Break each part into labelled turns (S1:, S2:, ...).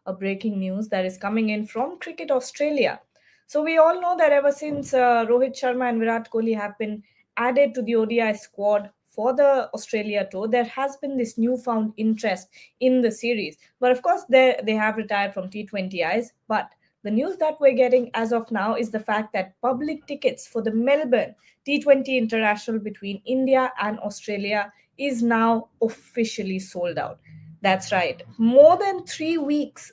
S1: a breaking news that is coming in from Cricket Australia. So we all know that ever since Rohit Sharma and Virat Kohli have been added to the ODI squad for the Australia tour, there has been this newfound interest in the series. But of course, they have retired from T20Is. But the news that we're getting as of now is the fact that public tickets for the Melbourne T20 International between India and Australia is now officially sold out. That's right. More than 3 weeks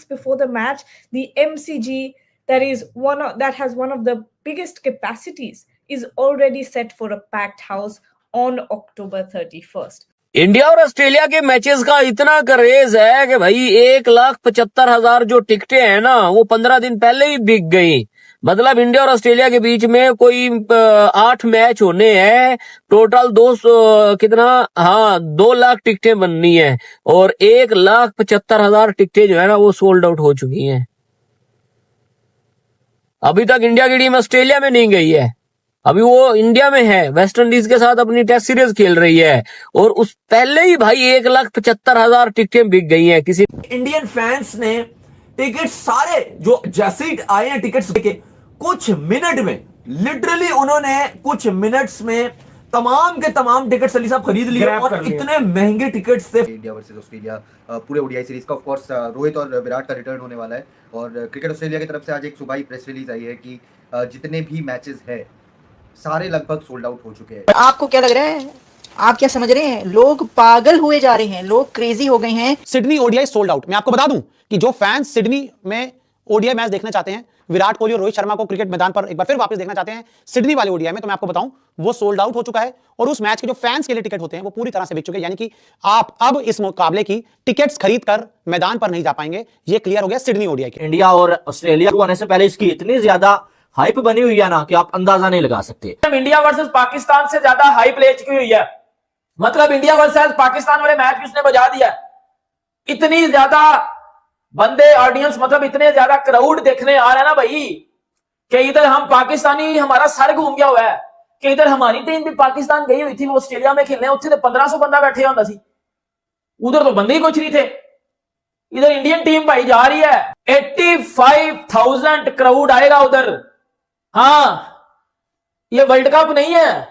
S1: before the match, the MCG that has one of the biggest capacities is already set for a packed house on October 31st.
S2: India और Australia के matches का इतना craze है कि भाई 1,75,000 जो टिकटें हैं ना वो 15 दिन पहले ही बिक गई। मतलब इंडिया और ऑस्ट्रेलिया के बीच में कोई 8 मैच होने हैं, टोटल 2 लाख टिकटें बननी है और 1,75,000 टिकटें जो है ना वो सोल्ड आउट हो चुकी हैं। अभी तक इंडिया की टीम ऑस्ट्रेलिया में नहीं गई है, अभी वो इंडिया में है, वेस्ट इंडीज के साथ अपनी टेस्ट सीरीज खेल रही है और उस पहले ही भाई 1,75,000 टिकटें बिक गई हैं। किसी
S3: इंडियन फैंस ने टिकट सारे जो जैसे आए हैं टिकट्स लेके कुछ मिनट में, लिटरली उन्होंने कुछ मिनट्स में तमाम के तमाम टिकट अली साहब खरीद लिए और इतने महंगे टिकट्स थे।
S4: इंडिया वर्सेस ऑस्ट्रेलिया पूरे ओडीआई सीरीज का ऑफ कोर्स रोहित और विराट का रिटर्न होने वाला है और क्रिकेट ऑस्ट्रेलिया की तरफ से आज एक सुबह ही प्रेस रिलीज आई है कि जितने भी मैचेस है सारे लगभग सोल्ड आउट हो चुके हैं।
S5: आपको क्या लग रहा है, आप क्या समझ रहे हैं? लोग पागल हुए जा रहे हैं, लोग क्रेजी हो गए हैं।
S6: Sydney ODI sold out. मैं आपको बता दूं कि जो फैंस सिडनी में ओडीआई मैच देखना चाहते हैं, विराट कोहली और रोहित शर्मा को क्रिकेट मैदान पर एक बार फिर वापस देखना चाहते हैं सिडनी वाले ओडीआई में, तो मैं आपको बताऊं वो सोल्ड आउट हो चुका है और उस मैच के जो फैंस के लिए टिकट होते हैं वो पूरी तरह से बिक चुके हैं। यानी कि आप अब इस मुकाबले की टिकट्स खरीद कर मैदान पर नहीं जा पाएंगे, ये क्लियर हो गया सिडनी ओडीआई के।
S7: इंडिया और ऑस्ट्रेलिया को आने से पहले इसकी इतनी ज्यादा हाइप बनी हुई है ना कि आप अंदाजा नहीं लगा सकते।
S3: इंडिया वर्सेस पाकिस्तान से ज्यादा हाइप ले चुकी हुई है। मतलब इंडिया वर्सेस पाकिस्तान वाले मैच भी उसने बजा दिया। इतनी ज्यादा बंदे ऑडियंस, मतलब इतने ज्यादा क्राउड देखने आ रहे हैं ना भाई कि इधर हम पाकिस्तानी, हमारा सर घूम गया हुआ है कि इधर हमारी टीम भी पाकिस्तान गई हुई थी, वो ऑस्ट्रेलिया में खेलने, उत्थे 1500 बंदा बैठे होता सी, उधर तो बंदे ही कुछ नहीं थे। इधर इंडियन टीम भाई जा रही है, 85,000 क्राउड आएगा उधर। हाँ, ये वर्ल्ड कप नहीं है,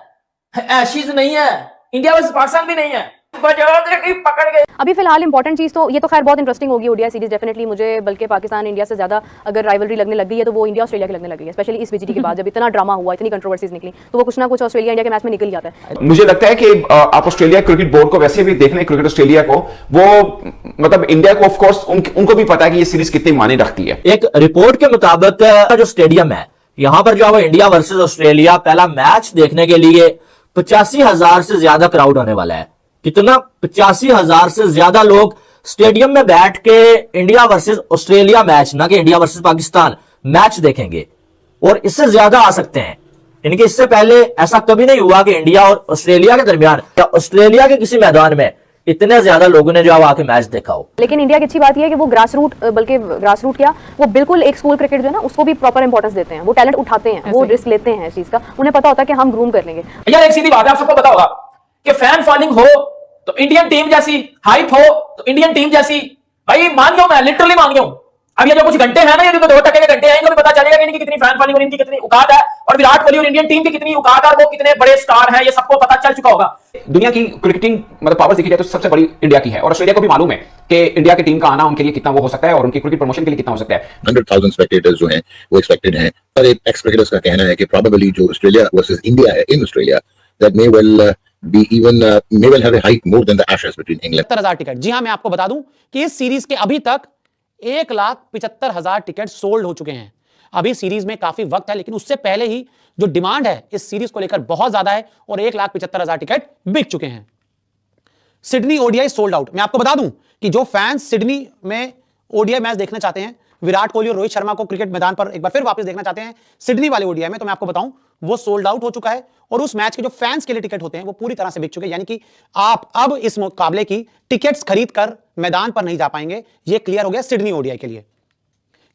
S3: एशेज नहीं है, इंडिया वर्सेस पाकिस्तान भी नहीं है, पकड़ गए।
S8: अभी फिलहाल इंपॉर्टेंट चीज तो ये तो खैर बहुत इंटरेस्टिंग होगी ओडीआई सीरीज डेफिनेटली मुझे, बल्कि पाकिस्तान इंडिया से ज्यादा अगर राइवलरी लगने लग गई है तो वो इंडिया ऑस्ट्रेलिया की लगने लग गई है, स्पेशली इस विजिटी के बाद जब इतना ड्रामा हुआ, इतनी कंट्रोवर्सीज निकली, तो वो कुछ ना कुछ ऑस्ट्रेलिया इंडिया के मैच में निकल जाता है।
S9: मुझे लगता है कि आप ऑस्ट्रेलिया क्रिकेट बोर्ड को वैसे भी देख लें, क्रिकेट ऑस्ट्रेलिया को, वो मतलब इंडिया को ऑफ कोर्स उनको भी पता है कि ये सीरीज कितनी मायने रखती है।
S7: एक रिपोर्ट के मुताबिक जो स्टेडियम है यहां पर जो है इंडिया वर्सेस ऑस्ट्रेलिया पहला मैच देखने के लिए 85,000 से ज्यादा क्राउड होने वाला है। कितना? 85,000 से ज्यादा लोग स्टेडियम में बैठ के इंडिया वर्सेस ऑस्ट्रेलिया मैच, ना कि इंडिया वर्सेस पाकिस्तान मैच देखेंगे, और इससे ज्यादा आ सकते हैं। इनके इससे पहले ऐसा कभी नहीं हुआ कि इंडिया और ऑस्ट्रेलिया के दरमियान या ऑस्ट्रेलिया के किसी मैदान में इतने ज्यादा लोगों ने जो आके मैच देखा हो।
S8: लेकिन इंडिया की अच्छी बात यह है कि वो ग्रास रूट क्या, वो बिल्कुल एक स्कूल क्रिकेट जो है ना उसको भी प्रॉपर इंपॉर्टेंस देते हैं, वो टैलेंट उठाते हैं, वो रिस्क लेते हैं इस चीज का, उन्हें पता होता है कि हम ग्रूम कर लेंगे।
S3: यार एक सीधी बात है, आप सबको पता होगा कि फैन फॉलोइंग हो तो इंडियन टीम जैसी, हाइप हो तो इंडियन टीम जैसी, भाई मान गया मैं, लिटरली मान गया हूं। अब ये जो कुछ घंटे हैं ना, ये जो 2% के घंटे हैं, इनको भी पता चलेगा कि इनकी कितनी फैन फॉलोइंग और इनकी कितनी औकात है, और विराट कोहली और इंडियन टीम की कितनी औकात है, और वो कितने बड़े स्टार हैं, ये सबको पता चल चुका होगा।
S9: दुनिया की क्रिकेटिंग मतलब पावर्स देखी जाए तो सबसे बड़ी इंडिया की है, और ऑस्ट्रेलिया को भी मालूम है कि इंडिया की टीम का आना उनके लिए कितना वो हो सकता है और उनकी क्रिकेट प्रमोशन के लिए कितना हो सकता है।
S10: 100,000 स्पेक्टेटर्स जो हैं वो एक्सपेक्टेड हैं, पर एक एक्स क्रिकेटर्स का कहना है कि प्रोबेबली जो ऑस्ट्रेलिया वर्सेस इंडिया है in Australia, that may well be even may well have a hike more than the Ashes between England।
S6: 70,000 ticket. जी हां, मैं आपको बता दूं कि इस सीरीज के अभी तक 1,75,000 टिकट सोल्ड हो चुके हैं। अभी सीरीज में काफी वक्त है, लेकिन उससे पहले ही जो डिमांड है इस सीरीज को लेकर बहुत ज्यादा है और 1,75,000 टिकट बिक चुके हैं। Sydney ODI sold out. मैं आपको बता दूं कि जो फैंस सिडनी में ओडीआई मैच देखना चाहते हैं, विराट कोहली और रोहित शर्मा को क्रिकेट मैदान पर एक बार फिर वापस देखना चाहते हैं सिडनी वाले ओडीआई में, तो मैं आपको बताऊं वो सोल्ड आउट हो चुका है और उस मैच के जो फैंस के लिए टिकट होते हैं वो पूरी तरह से बिक चुके हैं। यानी कि आप अब इस मुकाबले की टिकट्स खरीद कर मैदान पर नहीं जा पाएंगे, ये क्लियर हो गया सिडनी ओडीआई के लिए।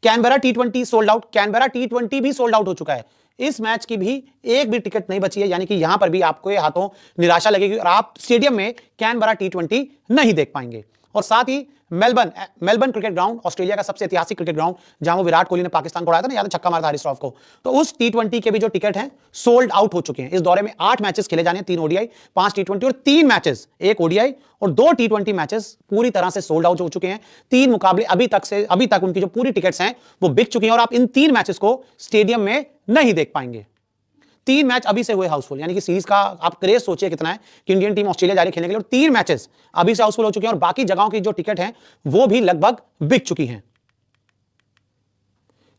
S6: Canberra T20 sold out. Canberra T20 भी सोल्ड आउट हो चुका है। इस मैच की भी एक भी टिकट नहीं बची है, यानी कि यहां पर भी आपको ये हाथों निराशा लगेगी और आप स्टेडियम में कैनबरा T20 नहीं देख पाएंगे। और साथ ही मेलबर्न क्रिकेट ग्राउंड, ऑस्ट्रेलिया का सबसे ऐतिहासिक क्रिकेट ग्राउंड, जहां वो विराट कोहली ने पाकिस्तान को उड़ाया था ना, याद है, छक्का मारा था हारिस रऊफ को। तो उस T20 के भी जो टिकट हैं सोल्ड आउट हो चुके हैं। इस दौरे में 8 मैचेस खेले जाने हैं, 3 ODI, 5 T20 और 3 मैचेस, 1 ODI और 2 T20 मैचेस पूरी तरह से सोल्ड आउट हो चुके हैं। 3 मुकाबले अभी तक उनकी जो पूरी टिकट्स हैं वो बिक चुकी हैं और आप इन 3 मैचेस को स्टेडियम में नहीं देख पाएंगे। 3 मैच अभी से हुए हाउसफुल, यानी कि सीरीज का आप क्रेज सोचिए कितना है कि इंडियन टीम ऑस्ट्रेलिया जा रही है खेलने के लिए, और 3 मैचेस अभी से हाउसफुल हो चुके हैं और बाकी जगहों की जो टिकट हैं वो भी लगभग बिक चुकी हैं।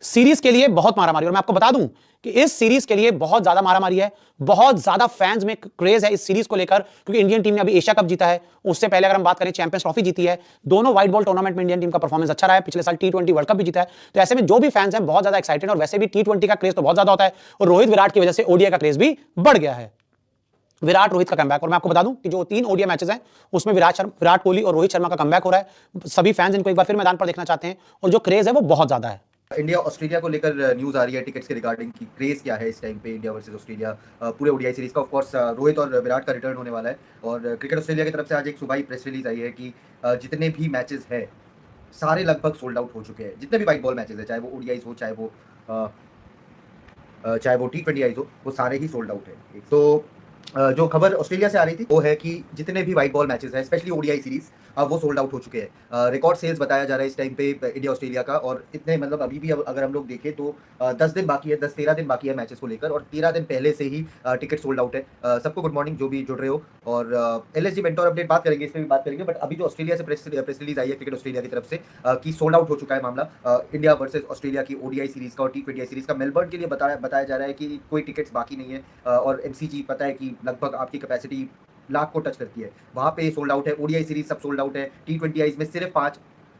S6: सीरीज के लिए बहुत मारामारी, और मैं आपको बता दूं कि इस सीरीज के लिए बहुत ज्यादा मारामारी है, बहुत ज्यादा फैंस में क्रेज है इस सीरीज को लेकर, क्योंकि इंडियन टीम ने अभी एशिया कप जीता है, उससे पहले अगर हम बात करें चैंपियंस ट्रॉफी जीती है, दोनों व्हाइट बॉल टूर्नामेंट में इंडियन टीम का परफॉर्मेंस अच्छा रहा है, पिछले साल T20 वर्ल्ड कप भी जीता है। तो ऐसे में जो भी फैंस हैं बहुत ज्यादा एक्साइटेड, और वैसे भी T20 का क्रेज तो बहुत ज्यादा होता है, और रोहित विराट की वजह से ODI का क्रेज भी बढ़ गया है। विराट रोहित का कमबैक, और मैं आपको बता दूं कि जो 3 ODI मैचेस हैं उसमें विराट कोहली और रोहित शर्मा का कमबैक हो रहा है। सभी फैंस इनको एक बार फिर मैदान पर देखना चाहते हैं, और जो क्रेज है वो बहुत ज्यादा है।
S4: इंडिया ऑस्ट्रेलिया को लेकर न्यूज आ रही है टिकट्स के रिगार्डिंग की क्रेज क्या है इस टाइम पे इंडिया वर्सेस ऑस्ट्रेलिया पूरे ODI सीरीज का। ऑफ कोर्स रोहित और विराट का रिटर्न होने वाला है, और क्रिकेट ऑस्ट्रेलिया की तरफ से आज एक सुबह ही प्रेस रिलीज आई है कि जितने भी मैचेस है सारे लगभग सोल्ड आउट हो चुके हैं। जितने भी व्हाइट बॉल मैचेस है, चाहे वो ODIs हो चाहे वो T20Is हो, वो सारे ही सोल्ड आउट है। तो जो खबर ऑस्ट्रेलिया से आ रही थी वो है कि जितने भी व्हाइट बॉल मैचेस हैं, स्पेशली ODI सीरीज, वो सोल्ड आउट हो चुके हैं। रिकॉर्ड सेल्स बताया जा रहा है इस टाइम पे इंडिया ऑस्ट्रेलिया का, और इतने मतलब अभी भी अगर हम लोग देखें तो 10 दिन बाकी है, 10-13 दिन बाकी है मैचेस को लेकर, और 13 दिन पहले से ही टिकट सोल्ड आउट है। सबको गुड मॉर्निंग जो भी जुड़ रहे हो, और LSG मेंटोर अपडेट बात करेंगे, इस पर भी बात करेंगे। बट अभी जो ऑस्ट्रेलिया से प्रेस रिलीज आई है क्रिकेट ऑस्ट्रेलिया की तरफ से कि सोल्ड आउट हो चुका है मामला इंडिया वर्सेज ऑस्ट्रेलिया की ODI सीरीज का और T20 सीरीज का। मेलबर्न के लिए बताया जा रहा है कि कोई टिकट्स बाकी नहीं है, और MCG पता है कि लगभग आपकी कैपेसिटी लाख को टच करती है, वहां पे सोल्ड आउट है। ODI सीरीज सब सोल्ड आउट है। T20Is में सिर्फ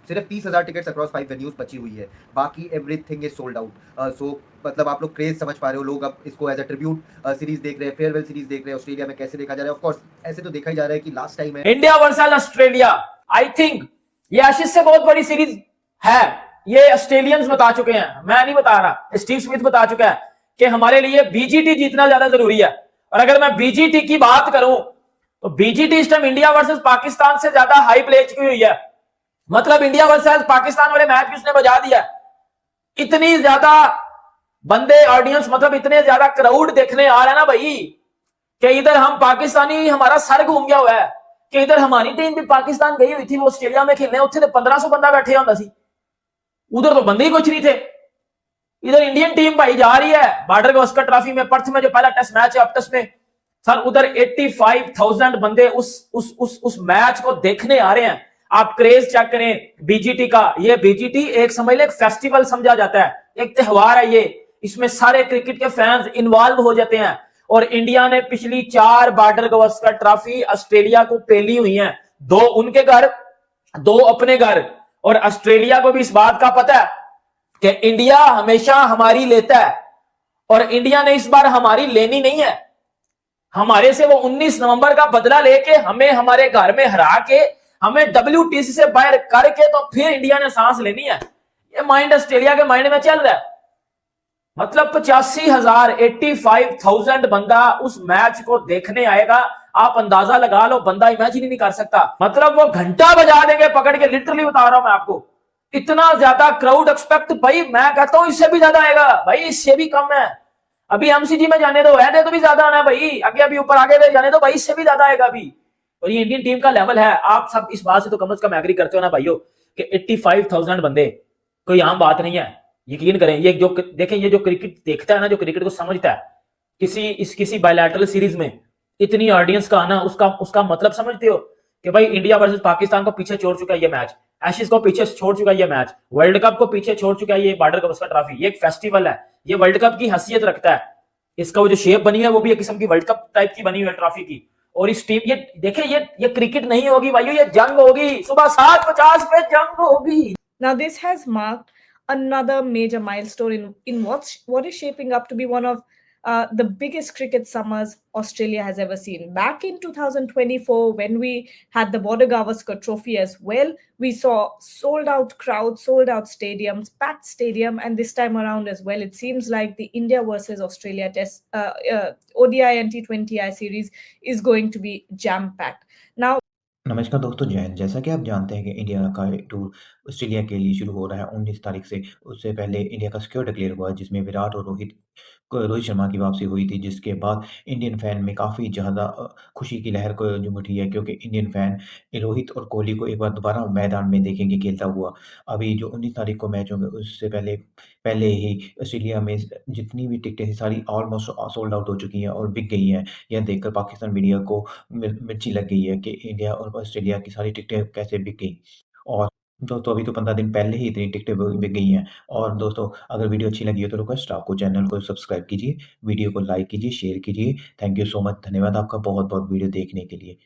S4: 30,000 टिकट्स अक्रॉस 5 वेन्यूज बची हुई है, बाकी एवरीथिंग इज सोल्ड आउट। सो मतलब आप लोग क्रेज समझ पा रहे हो, लोग अब इसको एज अ ट्रिब्यूट सीरीज देख रहे हैं, फेयरवेल सीरीज देख रहे हैं। ऑस्ट्रेलिया में कैसे देखा जा रहा है, ऑफ कोर्स ऐसे तो देखा ही जा रहा है कि लास्ट टाइम है
S3: India versus Australia. I think ये एशेज से बहुत बड़ी सीरीज है, ये ऑस्ट्रेलियंस बता चुके हैं, मैं नहीं बता रहा, स्टीव स्मिथ बता चुका है कि हमारे लिए BGT जीतना ज्यादा जरूरी है। और अगर मैं BGT की बात करूं तो BGT इस टाइम इंडिया वर्सेस पाकिस्तान से ज्यादा हाई प्ले चुकी हुई है। मतलब इंडिया वर्सेस पाकिस्तान वाले मैच भी उसने बजा दिया। इतनी ज्यादा बंदे ऑडियंस, मतलब इतने ज्यादा क्राउड देखने आ रहा है ना भाई, कि इधर हम पाकिस्तानी, हमारा सर घूम गया हुआ है कि इधर हमारी टीम भी पाकिस्तान गई हुई थी, वो ऑस्ट्रेलिया में खेलने, उत्थे तो 1500 बंदा बैठे होता सी, उधर तो बंदे ही कुछ नहीं थे। इधर इंडियन टीम भाई जा रही है बॉर्डर गावस्कर ट्रॉफी में, पर्थ में जो पहला टेस्ट मैच है अपटस में, सर उधर 85,000 बंदे उस मैच को देखने आ रहे हैं। आप क्रेज चेक करें BGT का। ये BGT एक समझ ले एक फेस्टिवल समझा जाता है, एक त्योहार है ये, इसमें सारे क्रिकेट के फैंस इन्वॉल्व हो जाते हैं। और इंडिया ने पिछली 4 बॉर्डर गावस्कर ट्रॉफी ऑस्ट्रेलिया को पेली हुई है, 2 उनके घर, 2 अपने घर। और ऑस्ट्रेलिया को भी इस बात का पता है कि इंडिया हमेशा हमारी लेता है, और इंडिया ने इस बार हमारी लेनी नहीं है। हमारे से वो 19 नवंबर का बदला लेके हमें हमारे घर में हरा के हमें WTC से बाहर करके तो फिर इंडिया ने सांस लेनी है। ये माइंड ऑस्ट्रेलिया के माइंड में चल रहा है। मतलब 85,000 बंदा उस मैच को देखने आएगा। आप अंदाजा लगा लो, बंदा इमेजिन ही नहीं कर सकता। मतलब वो घंटा बजा देंगे पकड़ के, लिटरली बता रहा हूं मैं आपको, इतना ज्यादा क्राउड एक्सपेक्ट। भाई मैं कहता हूं इससे भी ज्यादा आएगा भाई, इससे भी कम है। अभी MCG में जाने दो, है तो भी ज्यादा आना है भाई, आगे अभी ऊपर आगे जाने दो भाई, इससे भी ज्यादा आएगा अभी। और ये इंडियन टीम का लेवल है, आप सब इस बात से तो कम से कम एग्री करते हो ना भाइयों कि 85,000 बंदे कोई आम बात नहीं है। यकीन करें, ये जो देखें, ये जो क्रिकेट देखता है ना, जो क्रिकेट को समझता है, किसी बायलैटरल सीरीज में इतनी ऑडियंस का आना, उसका मतलब समझते हो कि भाई इंडिया वर्सेस पाकिस्तान को पीछे छोड़ चुका है ये मैच, एशेज को पीछे छोड़ चुका है ये मैच, वर्ल्ड कप को पीछे छोड़ चुका है ये बॉर्डर गावस्कर ट्रॉफी। ये एक फेस्टिवल है, ये वर्ल्ड कप की हैसियत रखता है। इसका वो जो शेप बनी है वो भी एक किस्म की वर्ल्ड कप टाइप की बनी हुई है ट्रॉफी की। और इस टीम, ये देखिए, ये क्रिकेट नहीं होगी भाइयों, ये जंग होगी, सुबह 7:50 पे जंग होगी।
S1: Now this has marked another major milestone in what is shaping up to be one of the biggest cricket summers Australia has ever seen. Back in 2024, when we had the Border Gavaskar Trophy as well, we saw sold out crowds, sold out stadiums, packed stadium, and this time around as well, it seems like the India versus Australia test, ODI and T20I series is going to be jam-packed. Now,
S11: नमस्कार दोस्तों, जय हिंद। जैसा कि आप जानते हैं कि India का टूर ऑस्ट्रेलिया के लिए शुरू हो रहा है 19 तारीख से। उससे पहले इंडिया का स्क्वाड डिक्लेयर हुआ है, जिसमें विराट और रोहित शर्मा की वापसी हुई थी, जिसके बाद इंडियन फैन में काफ़ी ज़्यादा खुशी की लहर को जूम उठी है, क्योंकि इंडियन फैन रोहित और कोहली को एक बार दोबारा मैदान में देखेंगे खेलता हुआ। अभी जो 19 तारीख को मैच होंगे, उससे पहले पहले ही ऑस्ट्रेलिया में जितनी भी टिकटें थी सारी ऑलमोस्ट सोल्ड आउट हो चुकी हैं और बिक गई हैं। यह देखकर पाकिस्तान मीडिया को मिर्ची लग गई है कि इंडिया और ऑस्ट्रेलिया की सारी टिकटें कैसे बिक गई। और दोस्तों, अभी तो 15 दिन पहले ही इतनी टिकटें बिक गई हैं। और दोस्तों, अगर वीडियो अच्छी लगी हो तो रिक्वेस्ट आपको चैनल को सब्सक्राइब कीजिए, वीडियो को लाइक कीजिए, शेयर कीजिए। Thank you so much. धन्यवाद आपका बहुत बहुत वीडियो देखने के लिए।